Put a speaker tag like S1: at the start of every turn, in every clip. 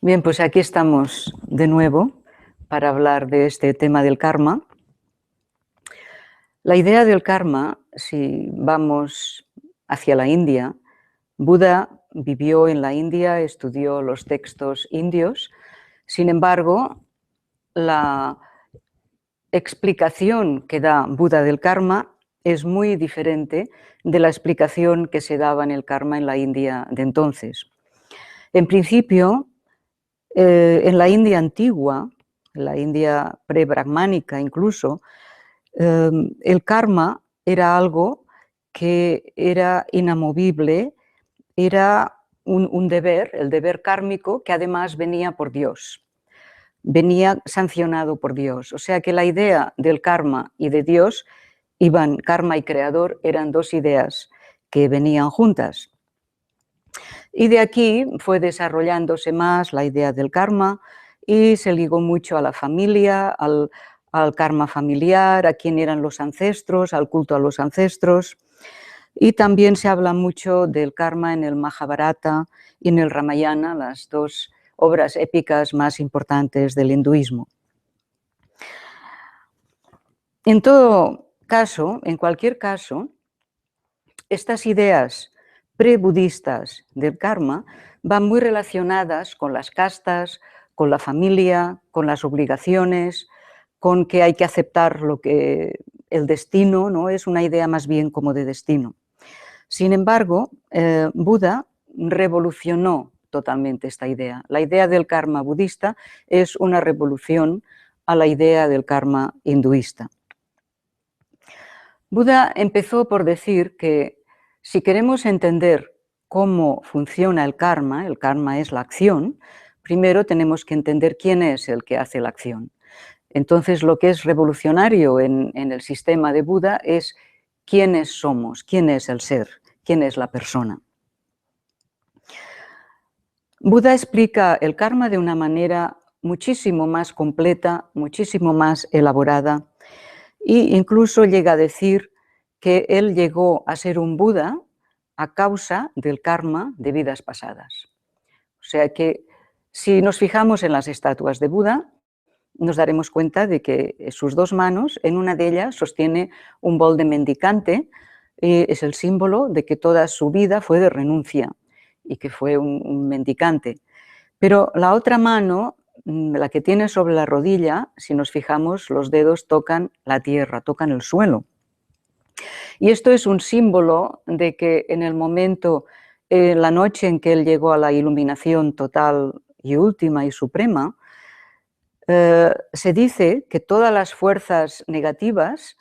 S1: Bien, pues aquí estamos de nuevo para hablar de este tema del karma. La idea del karma, si vamos hacia la India, Buda vivió en la India, estudió los textos indios. Sin embargo, la explicación que da Buda del karma es muy diferente de la explicación que se daba en el karma en la India de entonces. En principio, en la India antigua, en la India pre-brahmánica incluso, el karma era algo que era inamovible, era un deber, el deber kármico, que además venía por Dios, venía sancionado por Dios. O sea que la idea del karma y de Dios, karma y creador, eran dos ideas que venían juntas. Y de aquí fue desarrollándose más la idea del karma y se ligó mucho a la familia, al karma familiar, a quién eran los ancestros, al culto a los ancestros. Y también se habla mucho del karma en el Mahabharata y en el Ramayana, las dos obras épicas más importantes del hinduismo. En todo caso, en cualquier caso, estas ideas pre-budistas del karma van muy relacionadas con las castas, con la familia, con las obligaciones, con que hay que aceptar el destino, ¿no? Es una idea más bien como de destino. Sin embargo, Buda revolucionó totalmente esta idea. La idea del karma budista es una revolución a la idea del karma hinduista. Buda empezó por decir que si queremos entender cómo funciona el karma es la acción, primero tenemos que entender quién es el que hace la acción. Entonces, lo que es revolucionario en el sistema de Buda es quiénes somos, quién es el ser, quién es la persona. Buda explica el karma de una manera muchísimo más completa, muchísimo más elaborada, e incluso llega a decir que él llegó a ser un Buda a causa del karma de vidas pasadas. O sea que si nos fijamos en las estatuas de Buda, nos daremos cuenta de que sus dos manos, en una de ellas sostiene un bol de mendicante, es el símbolo de que toda su vida fue de renuncia y que fue un mendicante. Pero la otra mano, la que tiene sobre la rodilla, si nos fijamos, los dedos tocan la tierra, tocan el suelo. Y esto es un símbolo de que en el momento, la noche en que él llegó a la iluminación total y última y suprema, se dice que todas las fuerzas negativas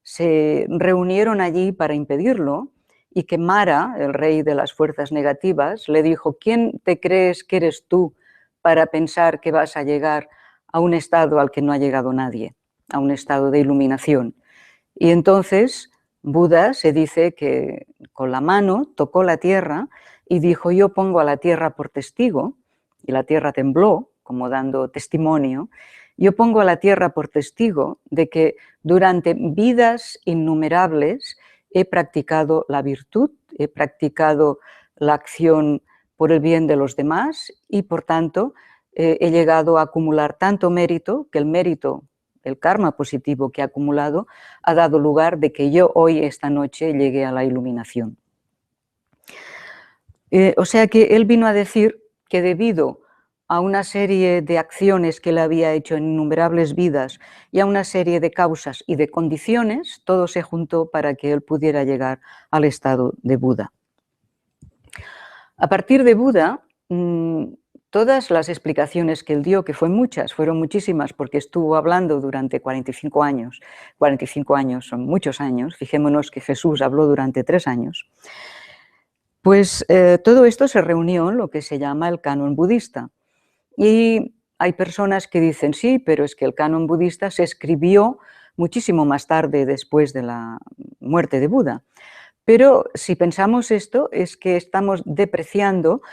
S1: se reunieron allí para impedirlo y que Mara, el rey de las fuerzas negativas, le dijo: ¿quién te crees que eres tú para pensar que vas a llegar a un estado al que no ha llegado nadie, a un estado de iluminación? Y entonces Buda se dice que con la mano tocó la tierra y dijo: yo pongo a la tierra por testigo, y la tierra tembló, como dando testimonio. Yo pongo a la tierra por testigo de que durante vidas innumerables he practicado la virtud, he practicado la acción por el bien de los demás y, por tanto, he llegado a acumular tanto mérito que el mérito, el karma positivo que he acumulado, ha dado lugar de que yo hoy, esta noche, llegué a la iluminación. O sea que él vino a decir que debido a una serie de acciones que él había hecho en innumerables vidas y a una serie de causas y de condiciones, todo se juntó para que él pudiera llegar al estado de Buda. A partir de Buda, todas las explicaciones que él dio, que fueron muchísimas, porque estuvo hablando durante 45 años. 45 años son muchos años, fijémonos que Jesús habló durante 3 años. Pues todo esto se reunió en lo que se llama el canon budista. Y hay personas que dicen: sí, pero es que el canon budista se escribió muchísimo más tarde, después de la muerte de Buda. Pero si pensamos esto, es que estamos depreciando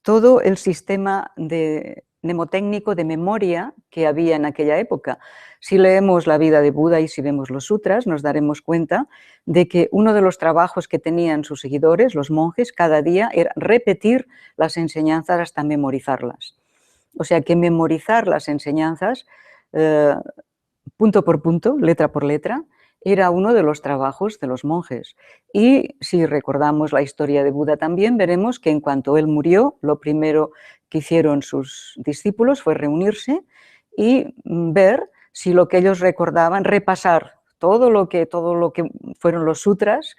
S1: todo el sistema de mnemotécnico de memoria que había en aquella época. Si leemos la vida de Buda y si vemos los sutras, nos daremos cuenta de que uno de los trabajos que tenían sus seguidores, los monjes, cada día era repetir las enseñanzas hasta memorizarlas. O sea que memorizar las enseñanzas punto por punto, letra por letra, era uno de los trabajos de los monjes. Y si recordamos la historia de Buda también, veremos que en cuanto él murió, lo primero que hicieron sus discípulos fue reunirse y ver si lo que ellos recordaban, repasar todo lo que fueron los sutras,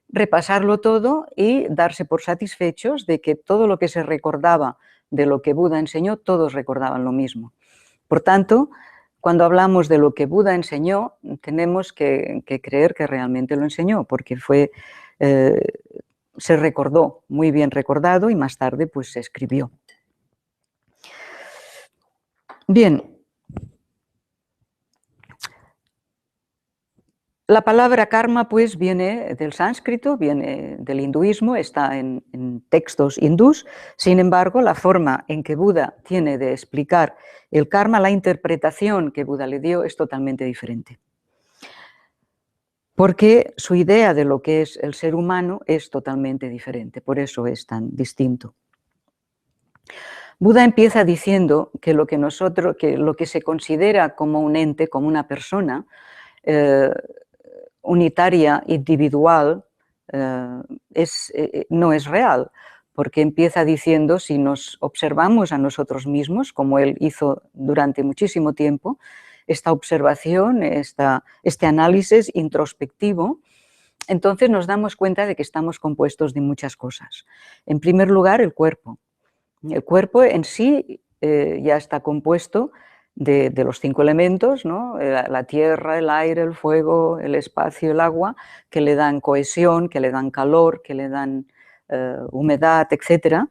S1: repasarlo todo y darse por satisfechos de que todo lo que se recordaba de lo que Buda enseñó, todos recordaban lo mismo. Por tanto, cuando hablamos de lo que Buda enseñó, tenemos que creer que realmente lo enseñó, porque se recordó, muy bien recordado, y más tarde pues se escribió. Bien. La palabra karma pues viene del sánscrito, viene del hinduismo, está en textos hindús. Sin embargo, la forma en que Buda tiene de explicar el karma, la interpretación que Buda le dio es totalmente diferente. Porque su idea de lo que es el ser humano es totalmente diferente, por eso es tan distinto. Buda empieza diciendo que lo que se considera como un ente, como una persona, unitaria, individual, no es real, porque empieza diciendo, si nos observamos a nosotros mismos, como él hizo durante muchísimo tiempo, esta observación, este análisis introspectivo, entonces nos damos cuenta de que estamos compuestos de muchas cosas. En primer lugar, el cuerpo. El cuerpo en sí ya está compuesto de los 5 elementos, ¿no? La tierra, el aire, el fuego, el espacio, el agua, que le dan cohesión, que le dan calor, que le dan humedad, etc.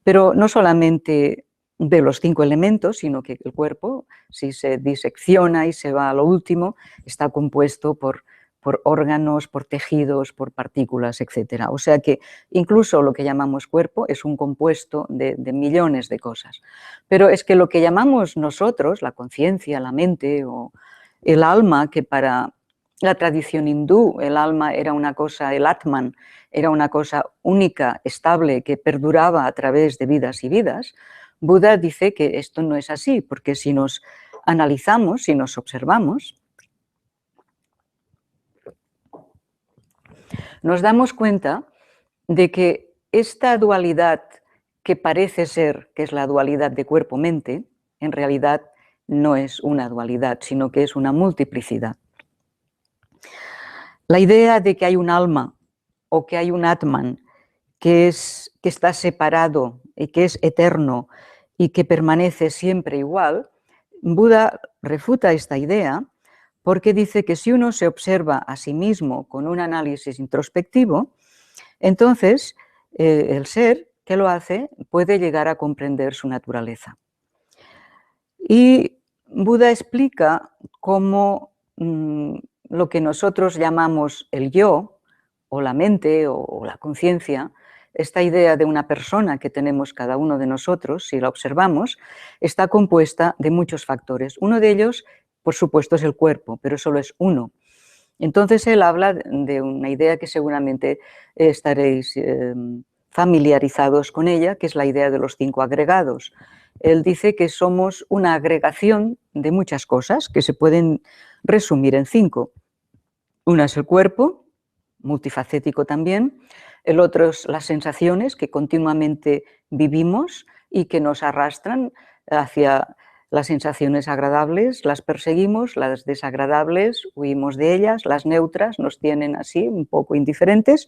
S1: Pero no solamente de los 5 elementos, sino que el cuerpo, si se disecciona y se va a lo último, está compuesto por órganos, por tejidos, por partículas, etc. O sea que incluso lo que llamamos cuerpo es un compuesto de millones de cosas. Pero es que lo que llamamos nosotros, la conciencia, la mente o el alma, que para la tradición hindú el alma era una cosa, el Atman, era una cosa única, estable, que perduraba a través de vidas y vidas, Buda dice que esto no es así, porque si nos analizamos, si nos observamos, nos damos cuenta de que esta dualidad que parece ser, que es la dualidad de cuerpo-mente, en realidad no es una dualidad, sino que es una multiplicidad. La idea de que hay un alma o que hay un Atman que está separado y que es eterno y que permanece siempre igual, Buda refuta esta idea porque dice que si uno se observa a sí mismo con un análisis introspectivo, entonces el ser que lo hace puede llegar a comprender su naturaleza. Y Buda explica cómo lo que nosotros llamamos el yo, o la mente, o la conciencia, esta idea de una persona que tenemos cada uno de nosotros, si la observamos, está compuesta de muchos factores. Uno de ellos, por supuesto, es el cuerpo, pero solo es uno. Entonces él habla de una idea que seguramente estaréis familiarizados con ella, que es la idea de los 5 agregados. Él dice que somos una agregación de muchas cosas que se pueden resumir en 5. Una es el cuerpo, multifacético también. El otro es las sensaciones que continuamente vivimos y que nos arrastran hacia las sensaciones agradables, las perseguimos, las desagradables huimos de ellas, las neutras nos tienen así un poco indiferentes.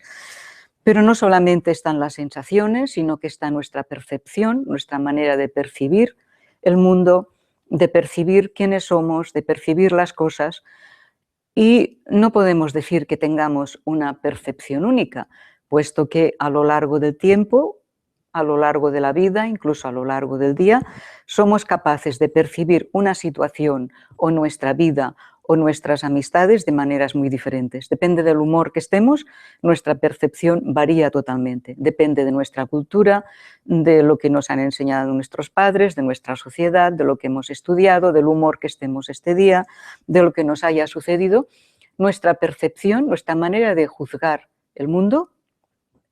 S1: Pero no solamente están las sensaciones, sino que está nuestra percepción, nuestra manera de percibir el mundo, de percibir quiénes somos, de percibir las cosas. Y no podemos decir que tengamos una percepción única, puesto que a lo largo del tiempo, a lo largo de la vida, incluso a lo largo del día, somos capaces de percibir una situación o nuestra vida o nuestras amistades de maneras muy diferentes. Depende del humor que estemos, nuestra percepción varía totalmente. Depende de nuestra cultura, de lo que nos han enseñado nuestros padres, de nuestra sociedad, de lo que hemos estudiado, del humor que estemos este día, de lo que nos haya sucedido. Nuestra percepción, nuestra manera de juzgar el mundo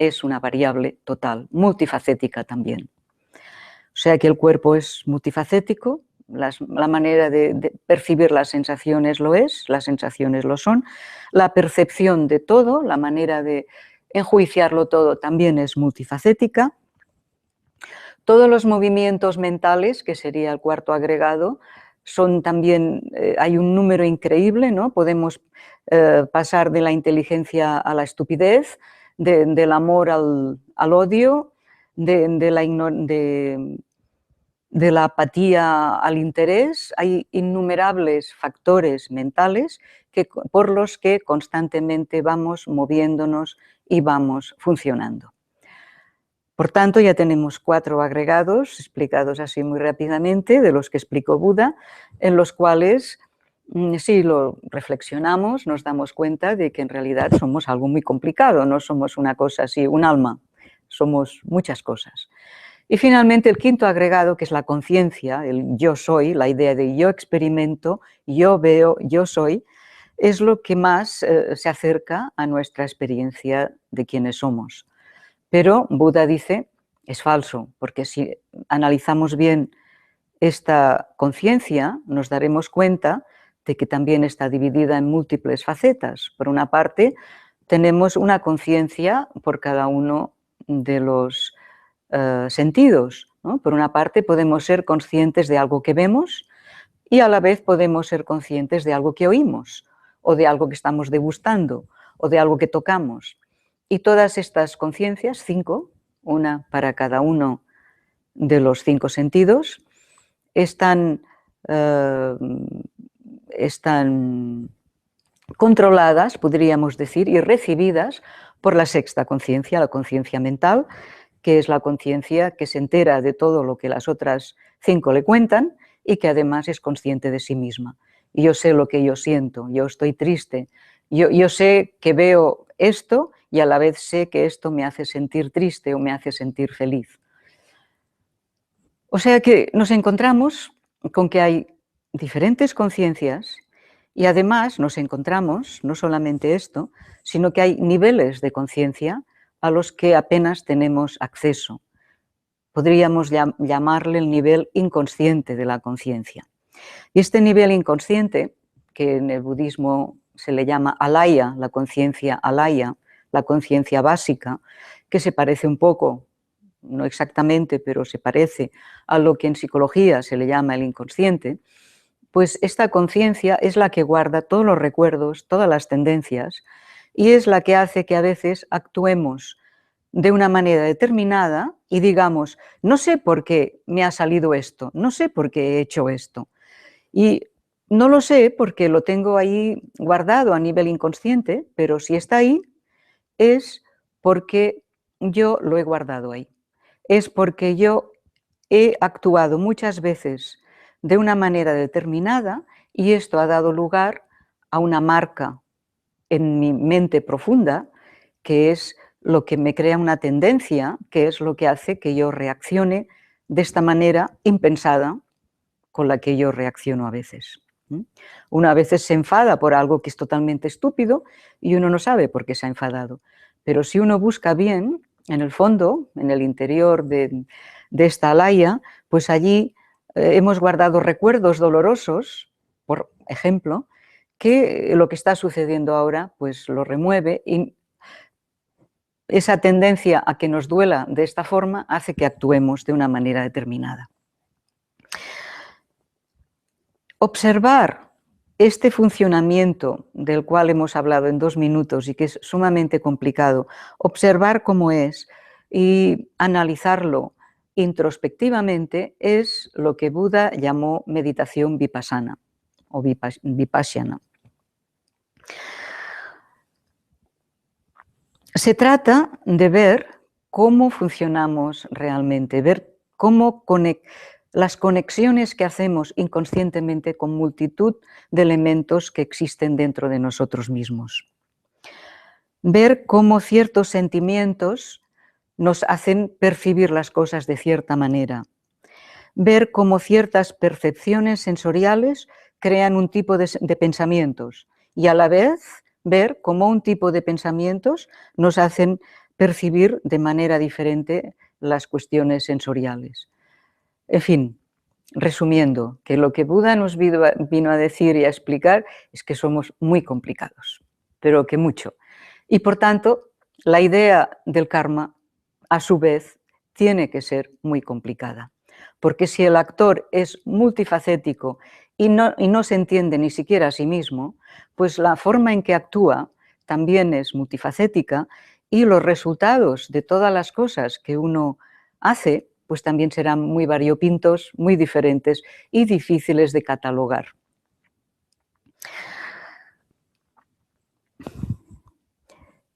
S1: es una variable total, multifacética también. O sea que el cuerpo es multifacético, la manera de percibir las sensaciones lo es, las sensaciones lo son, la percepción de todo, la manera de enjuiciarlo todo también es multifacética. Todos los movimientos mentales, que sería el cuarto agregado, son también, hay un número increíble, ¿no? Podemos pasar de la inteligencia a la estupidez, del amor al odio, de la apatía al interés. Hay innumerables factores mentales por los que constantemente vamos moviéndonos y vamos funcionando. Por tanto, ya tenemos 4 agregados explicados así muy rápidamente, de los que explicó Buda, en los cuales, si lo reflexionamos, nos damos cuenta de que en realidad somos algo muy complicado, no somos una cosa así, un alma, somos muchas cosas. Y finalmente el quinto agregado, que es la conciencia, el yo soy, la idea de yo experimento, yo veo, yo soy, es lo que más se acerca a nuestra experiencia de quiénes somos. Pero Buda dice, es falso, porque si analizamos bien esta conciencia, nos daremos cuenta de que también está dividida en múltiples facetas. Por una parte, tenemos una conciencia por cada uno de los sentidos, ¿no? Por una parte, podemos ser conscientes de algo que vemos y a la vez podemos ser conscientes de algo que oímos o de algo que estamos degustando o de algo que tocamos. Y todas estas conciencias, 5, una para cada uno de los 5 sentidos, están controladas, podríamos decir, y recibidas por la sexta conciencia, la conciencia mental, que es la conciencia que se entera de todo lo que las otras 5 le cuentan y que además es consciente de sí misma. Y yo sé lo que yo siento, yo estoy triste, yo sé que veo esto y a la vez sé que esto me hace sentir triste o me hace sentir feliz. O sea que nos encontramos con que hay diferentes conciencias y además nos encontramos, no solamente esto, sino que hay niveles de conciencia a los que apenas tenemos acceso. Podríamos llamarle el nivel inconsciente de la conciencia. Y este nivel inconsciente, que en el budismo se le llama alaya, la conciencia alaya, la conciencia básica, que se parece un poco, no exactamente, pero se parece a lo que en psicología se le llama el inconsciente, pues esta conciencia es la que guarda todos los recuerdos, todas las tendencias, y es la que hace que a veces actuemos de una manera determinada y digamos, no sé por qué me ha salido esto, no sé por qué he hecho esto. Y no lo sé porque lo tengo ahí guardado a nivel inconsciente, pero si está ahí es porque yo lo he guardado ahí. Es porque yo he actuado muchas veces de una manera determinada y esto ha dado lugar a una marca en mi mente profunda, que es lo que me crea una tendencia, que es lo que hace que yo reaccione de esta manera impensada con la que yo reacciono a veces. Uno a veces se enfada por algo que es totalmente estúpido y uno no sabe por qué se ha enfadado. Pero si uno busca bien, en el fondo, en el interior de esta alaya, pues allí hemos guardado recuerdos dolorosos, por ejemplo, que lo que está sucediendo ahora pues lo remueve y esa tendencia a que nos duela de esta forma hace que actuemos de una manera determinada. Observar este funcionamiento del cual hemos hablado en 2 minutos y que es sumamente complicado, observar cómo es y analizarlo introspectivamente es lo que Buda llamó meditación vipassana o vipassana. Se trata de ver cómo funcionamos realmente, ver cómo las conexiones que hacemos inconscientemente con multitud de elementos que existen dentro de nosotros mismos. Ver cómo ciertos sentimientos nos hacen percibir las cosas de cierta manera. Ver cómo ciertas percepciones sensoriales crean un tipo de pensamientos y a la vez ver cómo un tipo de pensamientos nos hacen percibir de manera diferente las cuestiones sensoriales. En fin, resumiendo, que lo que Buda nos vino a decir y a explicar es que somos muy complicados, pero que mucho. Y por tanto, la idea del karma, a su vez, tiene que ser muy complicada. Porque si el actor es multifacético y no se entiende ni siquiera a sí mismo, pues la forma en que actúa también es multifacética y los resultados de todas las cosas que uno hace, pues también serán muy variopintos, muy diferentes y difíciles de catalogar.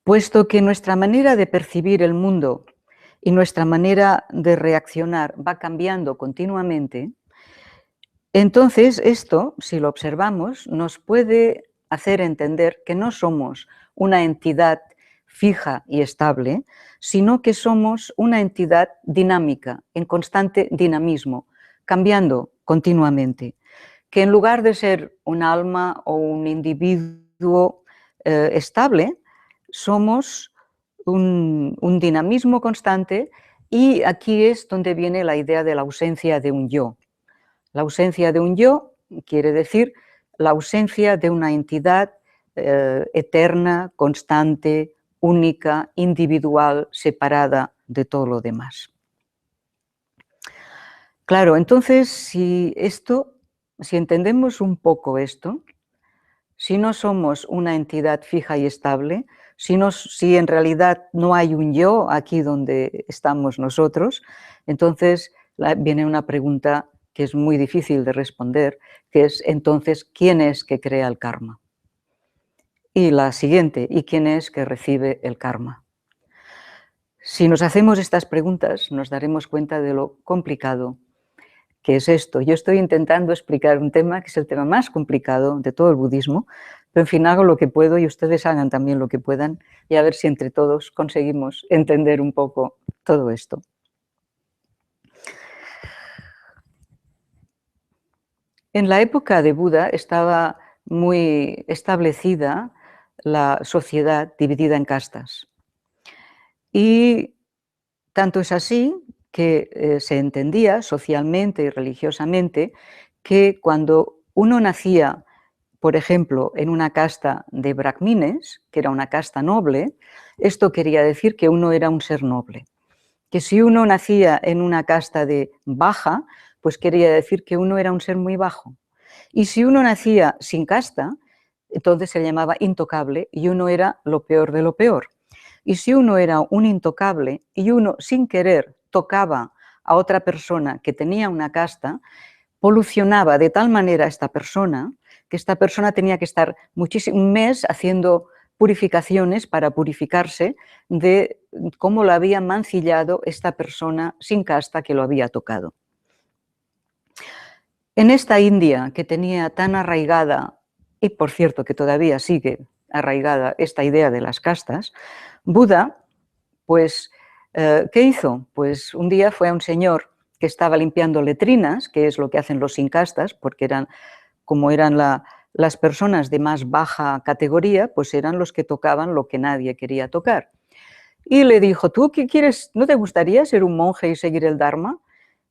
S1: Puesto que nuestra manera de percibir el mundo y nuestra manera de reaccionar va cambiando continuamente, entonces esto, si lo observamos, nos puede hacer entender que no somos una entidad fija y estable, sino que somos una entidad dinámica, en constante dinamismo, cambiando continuamente, que en lugar de ser un alma o un individuo estable, somos un dinamismo constante y aquí es donde viene la idea de la ausencia de un yo. La ausencia de un yo quiere decir la ausencia de una entidad eterna, constante, única, individual, separada de todo lo demás. Claro, entonces si entendemos un poco esto, si no somos una entidad fija y estable, si en realidad no hay un yo aquí donde estamos nosotros, entonces viene una pregunta que es muy difícil de responder, que es entonces, ¿quién es que crea el karma? Y la siguiente, ¿y quién es que recibe el karma? Si nos hacemos estas preguntas, nos daremos cuenta de lo complicado que es esto. Yo estoy intentando explicar un tema que es el tema más complicado de todo el budismo, pero en fin hago lo que puedo y ustedes hagan también lo que puedan y a ver si entre todos conseguimos entender un poco todo esto. En la época de Buda estaba muy establecida la sociedad dividida en castas. Y tanto es así que se entendía socialmente y religiosamente que cuando uno nacía, por ejemplo, en una casta de brahmines, que era una casta noble, esto quería decir que uno era un ser noble. Que si uno nacía en una casta de baja, pues quería decir que uno era un ser muy bajo. Y si uno nacía sin casta, entonces se llamaba intocable y uno era lo peor de lo peor. Y si uno era un intocable y uno sin querer tocaba a otra persona que tenía una casta, polucionaba de tal manera a esta persona que esta persona tenía que estar un mes haciendo purificaciones para purificarse de cómo lo había mancillado esta persona sin casta que lo había tocado. En esta India que tenía tan arraigada, y por cierto que todavía sigue arraigada esta idea de las castas, Buda, pues, ¿qué hizo? Pues un día fue a un señor que estaba limpiando letrinas, que es lo que hacen los sin castas, porque como eran las personas de más baja categoría, pues eran los que tocaban lo que nadie quería tocar. Y le dijo, ¿tú qué quieres? ¿No te gustaría ser un monje y seguir el Dharma?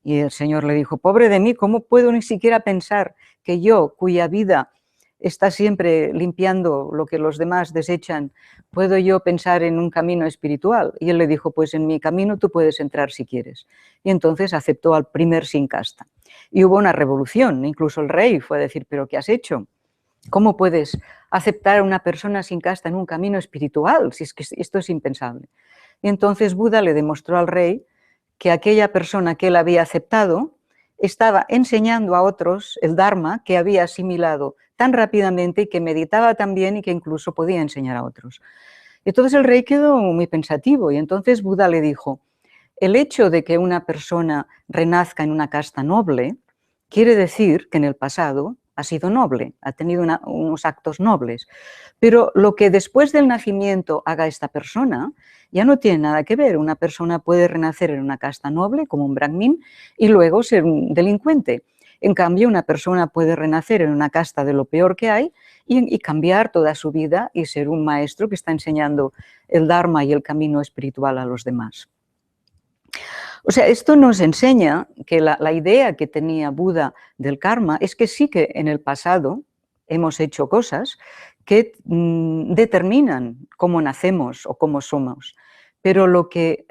S1: Y el señor le dijo, pobre de mí, ¿cómo puedo ni siquiera pensar que yo, cuya vida está siempre limpiando lo que los demás desechan, puedo yo pensar en un camino espiritual? Y él le dijo, pues en mi camino tú puedes entrar si quieres. Y entonces aceptó al primer sin casta. Y hubo una revolución, incluso el rey fue a decir, ¿pero qué has hecho? ¿Cómo puedes aceptar a una persona sin casta en un camino espiritual? Si es que esto es impensable. Y entonces Buda le demostró al rey que aquella persona que él había aceptado estaba enseñando a otros el Dharma que había asimilado tan rápidamente y que meditaba tan bien y que incluso podía enseñar a otros. Entonces el rey quedó muy pensativo y entonces Buda le dijo, el hecho de que una persona renazca en una casta noble quiere decir que en el pasado ha sido noble, ha tenido unos actos nobles. Pero lo que después del nacimiento haga esta persona ya no tiene nada que ver. Una persona puede renacer en una casta noble, como un brahmin, y luego ser un delincuente. En cambio, una persona puede renacer en una casta de lo peor que hay y cambiar toda su vida y ser un maestro que está enseñando el Dharma y el camino espiritual a los demás. O sea, esto nos enseña que la idea que tenía Buda del karma es que sí que en el pasado hemos hecho cosas que determinan cómo nacemos o cómo somos, pero lo que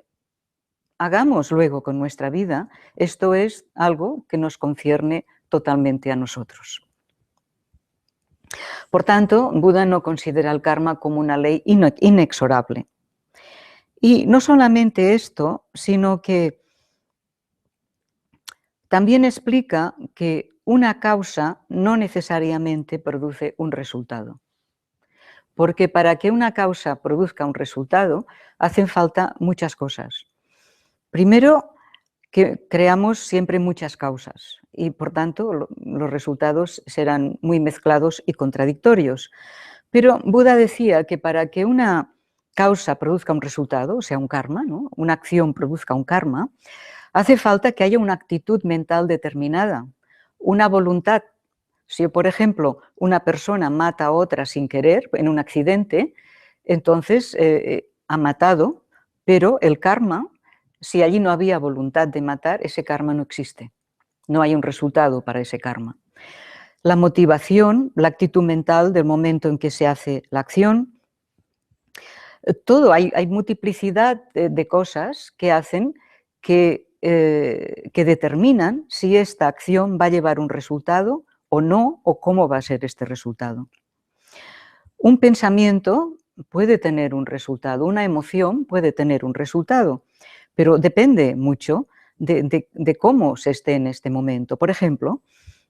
S1: hagamos luego con nuestra vida, esto es algo que nos concierne totalmente a nosotros. Por tanto, Buda no considera el karma como una ley inexorable. Y no solamente esto, sino que también explica que una causa no necesariamente produce un resultado. Porque para que una causa produzca un resultado, hacen falta muchas cosas. Primero, que creamos siempre muchas causas y, por tanto, los resultados serán muy mezclados y contradictorios. Pero Buda decía que para que una causa produzca un resultado, o sea, un karma, ¿no? Una acción produzca un karma, hace falta que haya una actitud mental determinada, una voluntad. Si, por ejemplo, una persona mata a otra sin querer en un accidente, entonces ha matado, pero el karma, si allí no había voluntad de matar, ese karma no existe. No hay un resultado para ese karma. La motivación, la actitud mental del momento en que se hace la acción, todo, hay multiplicidad de cosas que hacen que determinan si esta acción va a llevar un resultado o no, o cómo va a ser este resultado. Un pensamiento puede tener un resultado, una emoción puede tener un resultado, pero depende mucho de cómo se esté en este momento. Por ejemplo,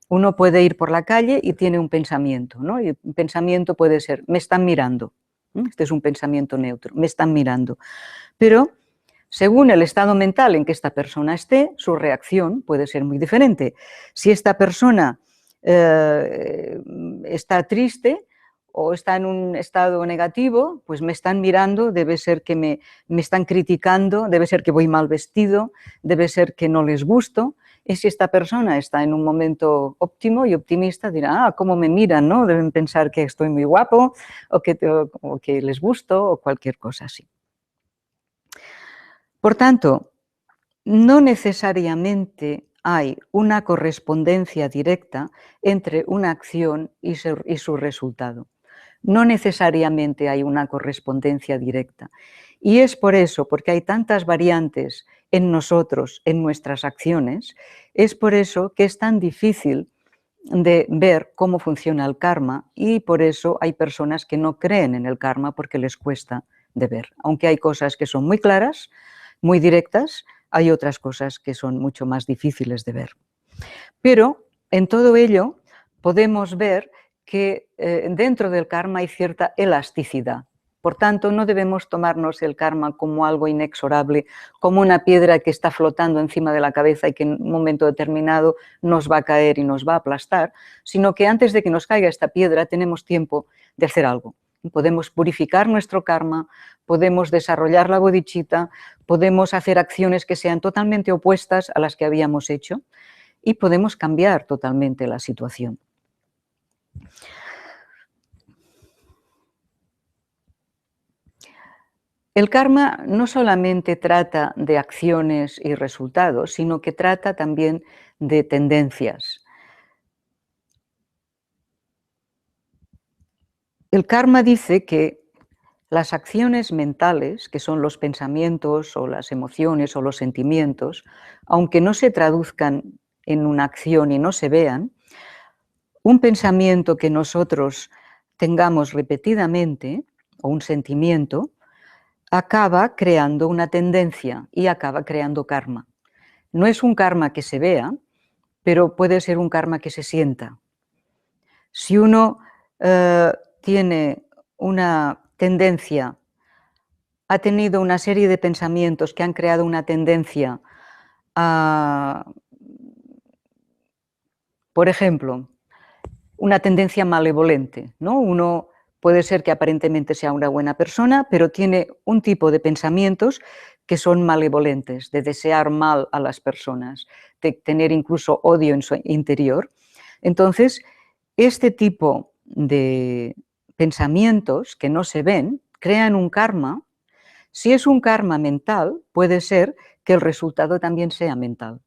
S1: uno puede ir por la calle y tiene un pensamiento, ¿no? Y un pensamiento puede ser, me están mirando. Este es un pensamiento neutro, me están mirando. Pero según el estado mental en que esta persona esté, su reacción puede ser muy diferente. Si esta persona está triste o está en un estado negativo, pues me están mirando, debe ser que me están criticando, debe ser que voy mal vestido, debe ser que no les gusto. Y si esta persona está en un momento óptimo y optimista, dirá, ah, cómo me miran, ¿no? Deben pensar que estoy muy guapo o que les gusto o cualquier cosa así. Por tanto, no necesariamente hay una correspondencia directa entre una acción y su resultado. No necesariamente hay una correspondencia directa. Y es por eso, porque hay tantas variantes en nosotros, en nuestras acciones, es por eso que es tan difícil de ver cómo funciona el karma y por eso hay personas que no creen en el karma porque les cuesta de ver. Aunque hay cosas que son muy claras, muy directas, hay otras cosas que son mucho más difíciles de ver. Pero en todo ello podemos ver que dentro del karma hay cierta elasticidad. Por tanto, no debemos tomarnos el karma como algo inexorable, como una piedra que está flotando encima de la cabeza y que en un momento determinado nos va a caer y nos va a aplastar, sino que antes de que nos caiga esta piedra tenemos tiempo de hacer algo. Podemos purificar nuestro karma, podemos desarrollar la bodhicitta, podemos hacer acciones que sean totalmente opuestas a las que habíamos hecho y podemos cambiar totalmente la situación. El karma no solamente trata de acciones y resultados, sino que trata también de tendencias. El karma dice que las acciones mentales, que son los pensamientos o las emociones o los sentimientos, aunque no se traduzcan en una acción y no se vean, un pensamiento que nosotros tengamos repetidamente o un sentimiento acaba creando una tendencia y acaba creando karma. No es un karma que se vea, pero puede ser un karma que se sienta. Si uno tiene una tendencia ha tenido una serie de pensamientos que han creado una tendencia a, por ejemplo, una tendencia malevolente, ¿no? Uno puede ser que aparentemente sea una buena persona, pero tiene un tipo de pensamientos que son malevolentes, de desear mal a las personas, de tener incluso odio en su interior. Entonces, este tipo de pensamientos que no se ven crean un karma. Si es un karma mental, puede ser que el resultado también sea mental.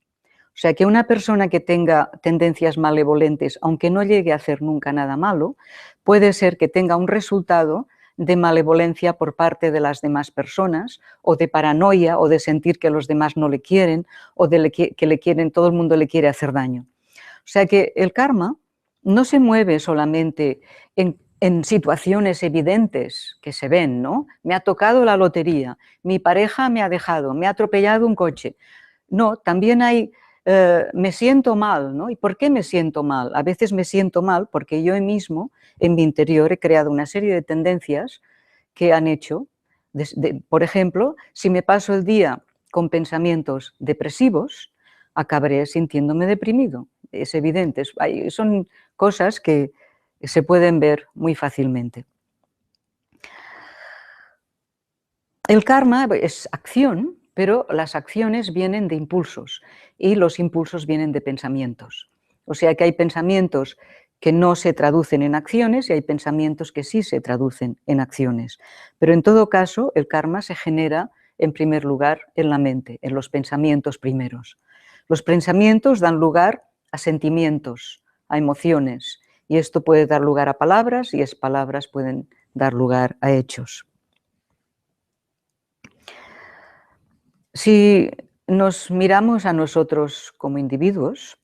S1: O sea, que una persona que tenga tendencias malevolentes, aunque no llegue a hacer nunca nada malo, puede ser que tenga un resultado de malevolencia por parte de las demás personas, o de paranoia, o de sentir que los demás no le quieren, o de que le quieren, todo el mundo le quiere hacer daño. O sea que el karma no se mueve solamente en situaciones evidentes que se ven, ¿no? Me ha tocado la lotería, mi pareja me ha dejado, me ha atropellado un coche. No, también hay, me siento mal, ¿no? ¿Y por qué me siento mal? A veces me siento mal porque yo mismo, en mi interior, he creado una serie de tendencias que han hecho, por ejemplo, si me paso el día con pensamientos depresivos, acabaré sintiéndome deprimido. Es evidente, son cosas que se pueden ver muy fácilmente. El karma es acción, pero las acciones vienen de impulsos y los impulsos vienen de pensamientos. O sea que hay pensamientos que no se traducen en acciones y hay pensamientos que sí se traducen en acciones. Pero en todo caso, el karma se genera en primer lugar en la mente, en los pensamientos primeros. Los pensamientos dan lugar a sentimientos, a emociones, y esto puede dar lugar a palabras y esas palabras pueden dar lugar a hechos. Si nos miramos a nosotros como individuos,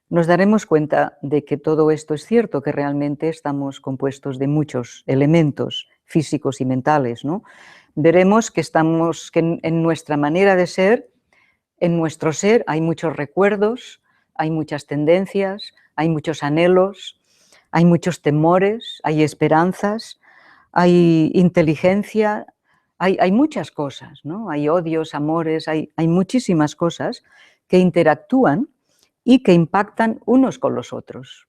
S1: nos daremos cuenta de que todo esto es cierto, que realmente estamos compuestos de muchos elementos físicos y mentales, ¿no? Veremos que en nuestra manera de ser, en nuestro ser hay muchos recuerdos, hay muchas tendencias, hay muchos anhelos, hay muchos temores, hay esperanzas, hay inteligencia, hay muchas cosas, ¿no? Hay odios, amores, hay muchísimas cosas que interactúan y que impactan unos con los otros,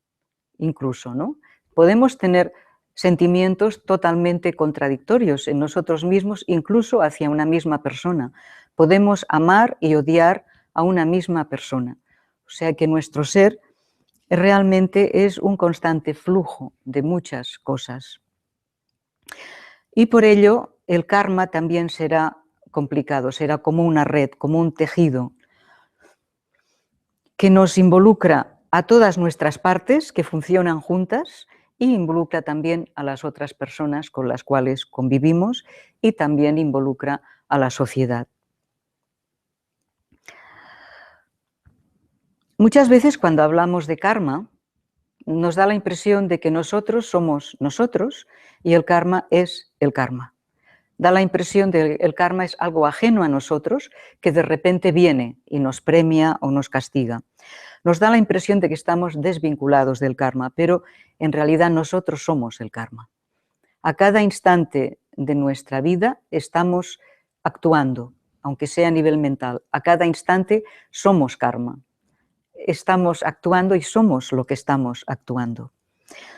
S1: incluso, ¿no? Podemos tener sentimientos totalmente contradictorios en nosotros mismos, incluso hacia una misma persona. Podemos amar y odiar a una misma persona. O sea que nuestro ser realmente es un constante flujo de muchas cosas. Y por ello el karma también será complicado, será como una red, como un tejido que nos involucra a todas nuestras partes que funcionan juntas y involucra también a las otras personas con las cuales convivimos y también involucra a la sociedad. Muchas veces cuando hablamos de karma nos da la impresión de que nosotros somos nosotros y el karma es el karma. Da la impresión de que el karma es algo ajeno a nosotros que de repente viene y nos premia o nos castiga. Nos da la impresión de que estamos desvinculados del karma, pero en realidad nosotros somos el karma. A cada instante de nuestra vida estamos actuando, aunque sea a nivel mental. A cada instante somos karma. Estamos actuando y somos lo que estamos actuando.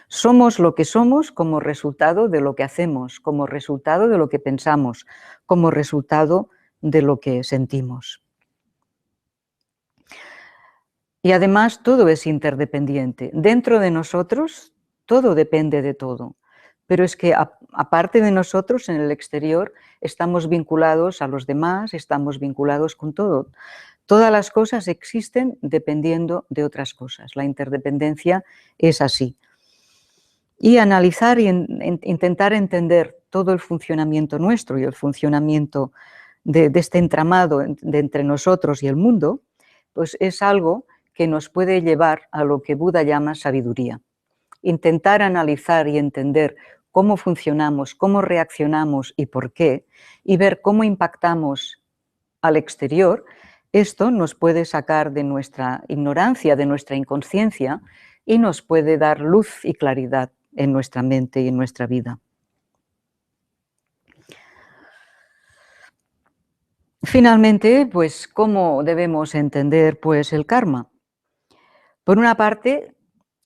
S1: Somos lo que somos como resultado de lo que hacemos, como resultado de lo que pensamos, como resultado de lo que sentimos. Y además todo es interdependiente. Dentro de nosotros todo depende de todo. Pero es que aparte de nosotros, en el exterior, estamos vinculados a los demás, estamos vinculados con todo. Todas las cosas existen dependiendo de otras cosas. La interdependencia es así. Y analizar y intentar entender todo el funcionamiento nuestro y el funcionamiento de este entramado de entre nosotros y el mundo, pues es algo que nos puede llevar a lo que Buda llama sabiduría. Intentar analizar y entender cómo funcionamos, cómo reaccionamos y por qué, y ver cómo impactamos al exterior, esto nos puede sacar de nuestra ignorancia, de nuestra inconsciencia, y nos puede dar luz y claridad en nuestra mente y en nuestra vida. Finalmente, pues, ¿cómo debemos entender, pues, el karma? Por una parte,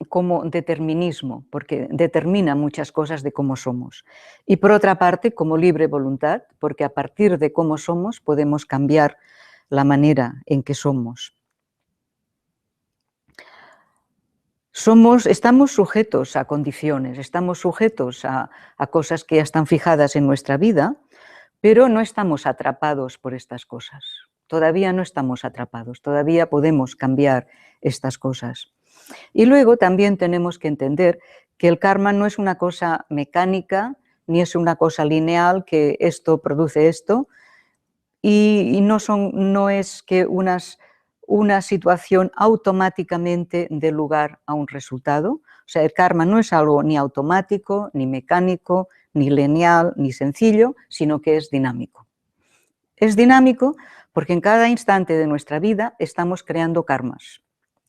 S1: como determinismo, porque determina muchas cosas de cómo somos. Y por otra parte, como libre voluntad, porque a partir de cómo somos podemos cambiar la manera en que somos. Estamos sujetos a condiciones, estamos sujetos a cosas que ya están fijadas en nuestra vida, pero no estamos atrapados por estas cosas. Todavía no estamos atrapados, todavía podemos cambiar estas cosas. Y luego también tenemos que entender que el karma no es una cosa mecánica, ni es una cosa lineal, que esto produce esto, y no es que una situación automáticamente dé lugar a un resultado. O sea, el karma no es algo ni automático, ni mecánico, ni lineal, ni sencillo, sino que es dinámico. Es dinámico porque en cada instante de nuestra vida estamos creando karmas,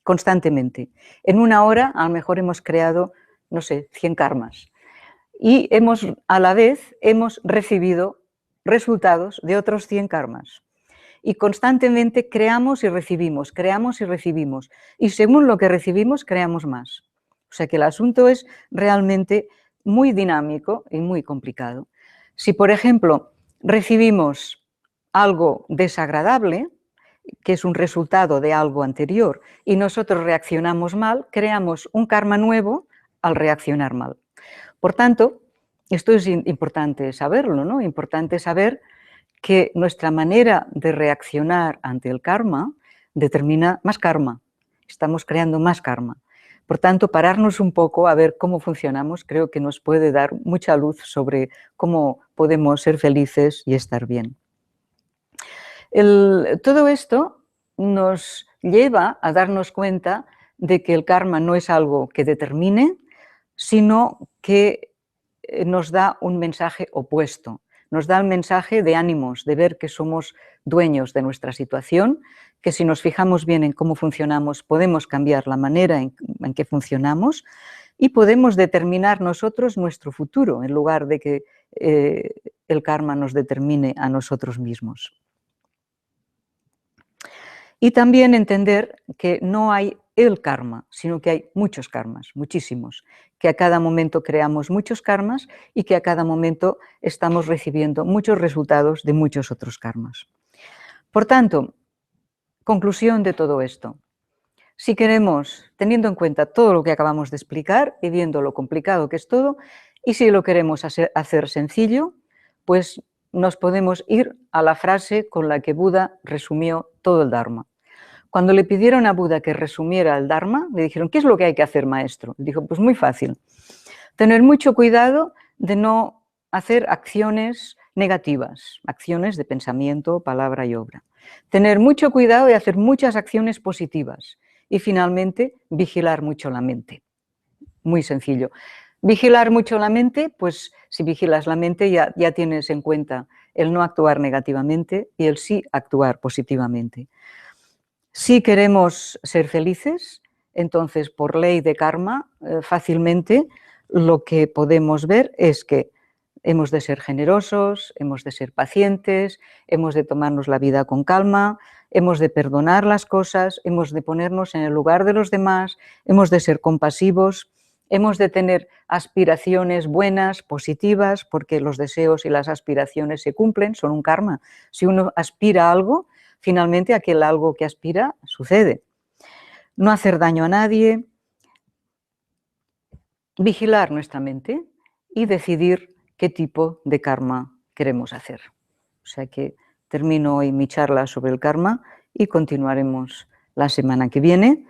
S1: constantemente. En una hora a lo mejor hemos creado, no sé, 100 karmas. Y a la vez hemos recibido resultados de otros 100 karmas. Y constantemente creamos y recibimos, creamos y recibimos. Y según lo que recibimos, creamos más. O sea que el asunto es realmente muy dinámico y muy complicado. Si, por ejemplo, recibimos algo desagradable, que es un resultado de algo anterior, y nosotros reaccionamos mal, creamos un karma nuevo al reaccionar mal. Por tanto, esto es importante saberlo, ¿no? Importante saber que nuestra manera de reaccionar ante el karma determina más karma. Estamos creando más karma. Por tanto, pararnos un poco a ver cómo funcionamos creo que nos puede dar mucha luz sobre cómo podemos ser felices y estar bien. Todo esto nos lleva a darnos cuenta de que el karma no es algo que determine, sino que nos da un mensaje opuesto. Nos da el mensaje de ánimos, de ver que somos dueños de nuestra situación, que si nos fijamos bien en cómo funcionamos, podemos cambiar la manera en que funcionamos y podemos determinar nosotros nuestro futuro, en lugar de que el karma nos determine a nosotros mismos. Y también entender que no hay el karma, sino que hay muchos karmas, muchísimos, que a cada momento creamos muchos karmas y que a cada momento estamos recibiendo muchos resultados de muchos otros karmas. Por tanto, conclusión de todo esto. Si queremos, teniendo en cuenta todo lo que acabamos de explicar y viendo lo complicado que es todo, y si lo queremos hacer sencillo, pues nos podemos ir a la frase con la que Buda resumió todo el Dharma. Cuando le pidieron a Buda que resumiera el Dharma, le dijeron, ¿qué es lo que hay que hacer, maestro? Y dijo, pues muy fácil, tener mucho cuidado de no hacer acciones negativas, acciones de pensamiento, palabra y obra. Tener mucho cuidado de hacer muchas acciones positivas y finalmente vigilar mucho la mente. Muy sencillo. Vigilar mucho la mente, pues si vigilas la mente ya tienes en cuenta el no actuar negativamente y el sí actuar positivamente. Si queremos ser felices, entonces por ley de karma, fácilmente lo que podemos ver es que hemos de ser generosos, hemos de ser pacientes, hemos de tomarnos la vida con calma, hemos de perdonar las cosas, hemos de ponernos en el lugar de los demás, hemos de ser compasivos, hemos de tener aspiraciones buenas, positivas, porque los deseos y las aspiraciones se cumplen, son un karma. Si uno aspira a algo, finalmente aquel algo que aspira sucede. No hacer daño a nadie, vigilar nuestra mente y decidir qué tipo de karma queremos hacer. O sea que termino hoy mi charla sobre el karma y continuaremos la semana que viene.